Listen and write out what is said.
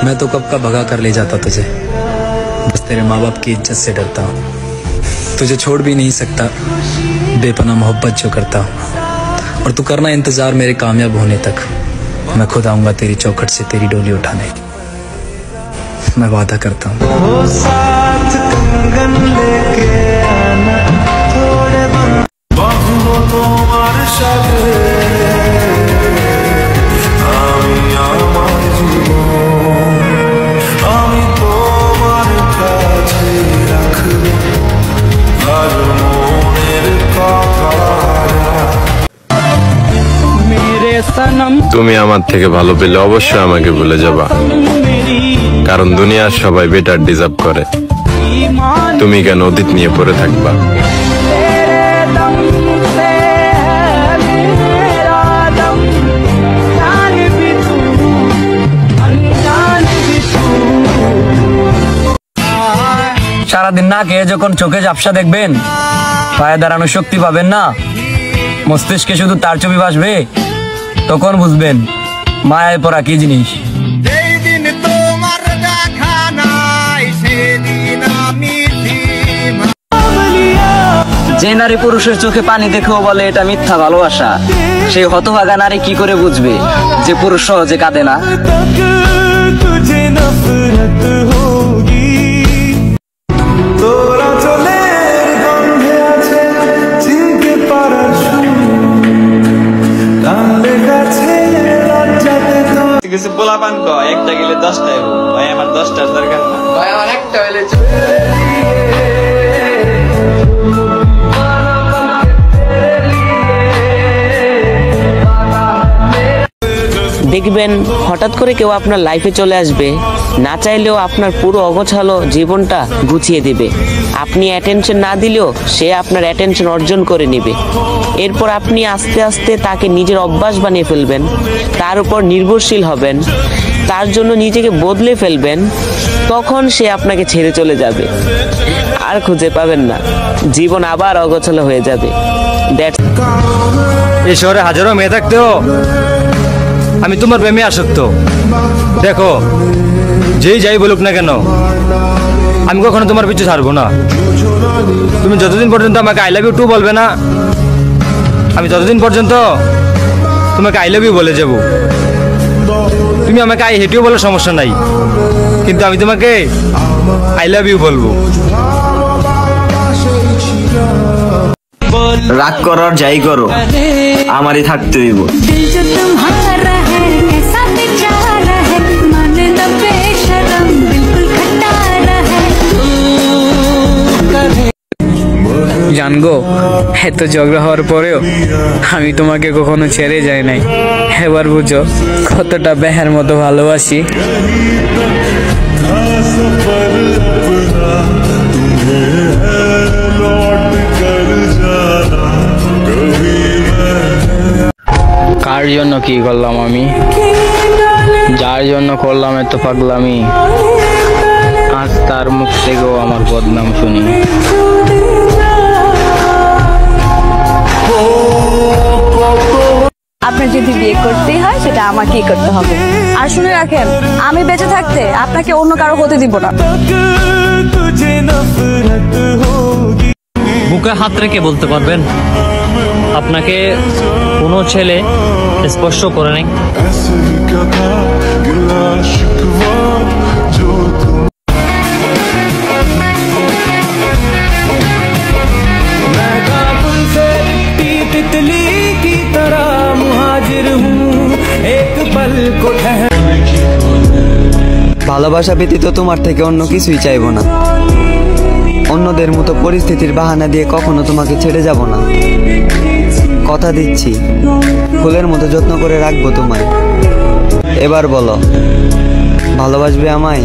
मैं तो कब का भगा कर ले जाता तुझे, बस तेरे माँ बाप की इज्जत से डरता हूँ। तुझे छोड़ भी नहीं सकता, बेपनाह मोहब्बत जो करता हूँ। और तू करना इंतजार मेरे कामयाब होने तक, मैं खुद आऊंगा तेरी चौखट से तेरी डोली उठाने, मैं वादा करता हूँ। তুমি আমার থেকে ভালো পেলে অবশ্যই আমাকে ভুলে যাবা, কারণ দুনিয়ার সবাই বেটার ডিজার্ভ করে। তুমি কেন অতীত নিয়ে পড়ে থাকবা? সারাদিন না খেয়ে যখন চোখে ঝাপসা দেখবেন, পায়ে দাঁড়ানোর শক্তি পাবেন না, মস্তিষ্কে শুধু তার ছবি ভাসবে, তখন বুঝবেন মায়ায় পড়া কি জিনিস। যে নারী পুরুষের চোখে পানি দেখেও বলে এটা মিথ্যা ভালোবাসা, সেই হতভাগা নারী কি করে বুঝবে যে পুরুষ সহজে কাঁদে না? কিছু পোলাপান কয় একটা গেলে 10টা হইব, ভাই আমার 10টার দরকার না, ভাই আমার একটা হইলে। দেখবেন হঠাৎ করে কেউ আপনার লাইফে চলে আসবে, না চাইলেও আপনার পুরো অগোছালো জীবনটা গুছিয়ে দিবে। আপনি অ্যাটেনশন না দিলেও সে আপনার অ্যাটেনশন অর্জন করে নেবে। এরপর আপনি আস্তে আস্তে তাকে নিজের অভ্যাস বানিয়ে ফেলবেন, তার উপর নির্ভরশীল হবেন, তার জন্য নিজেকে বদলে ফেলবেন। তখন সে আপনাকে ছেড়ে চলে যাবে, আর খুঁজে পাবেন না, জীবন আবার অগোছালো হয়ে যাবে। এই শহরে হাজারো মেয়ে থাকতেও আমি তোমার প্রেমে আসক্ত। দেখো, যেই যাই বলুক না কেন, আমি কখনো তোমার পিছু ছাড়বো না। তুমি যতদিন পর্যন্ত আমাকে আই লাভ ইউ টু বলবে না, আমি ততদিন পর্যন্ত তোমাকে আই লাভ ইউ বলে যাব। তুমি আমাকে আই হেট ইউ বলার সমস্যা নাই, কিন্তু আমি তোমাকে আই লাভ ইউ বলবো। রাগ করার যাই করো, আমারই থাকতে হইব। জানগো, এত ঝগড়া হওয়ার পরেও আমি তোমাকে কখনো ছেড়ে যাই নাই। এবার বুঝো কতটা বেহার মতো ভালোবাসি। কার জন্য কি করলাম আমি, যার জন্য করলাম এত পাগলামি, আজ তার মুখ থেকেও আমার বদনাম শুনি। আপনার যদি বিয়ে করতেই হয় সেটা আমাকেই করতে হবে। আর শুনে রাখেন, আমি বেঁচে থাকতে আপনাকে অন্য কারো হতে দিব না। বুকে হাত রেখে বলতে পারবেন আপনাকে কোনো ছেলে স্পর্শ করে নাই? ভালোবাসা ব্যতীত তোমার থেকে অন্য কিছুই চাইবো না। অন্যদের মতো পরিস্থিতির বাহানা দিয়ে কখনো তোমাকে ছেড়ে যাব না। কথা দিচ্ছি, ফুলের মতো যত্ন করে রাখবো তোমায়। এবার বলো, ভালোবাসবে আমায়?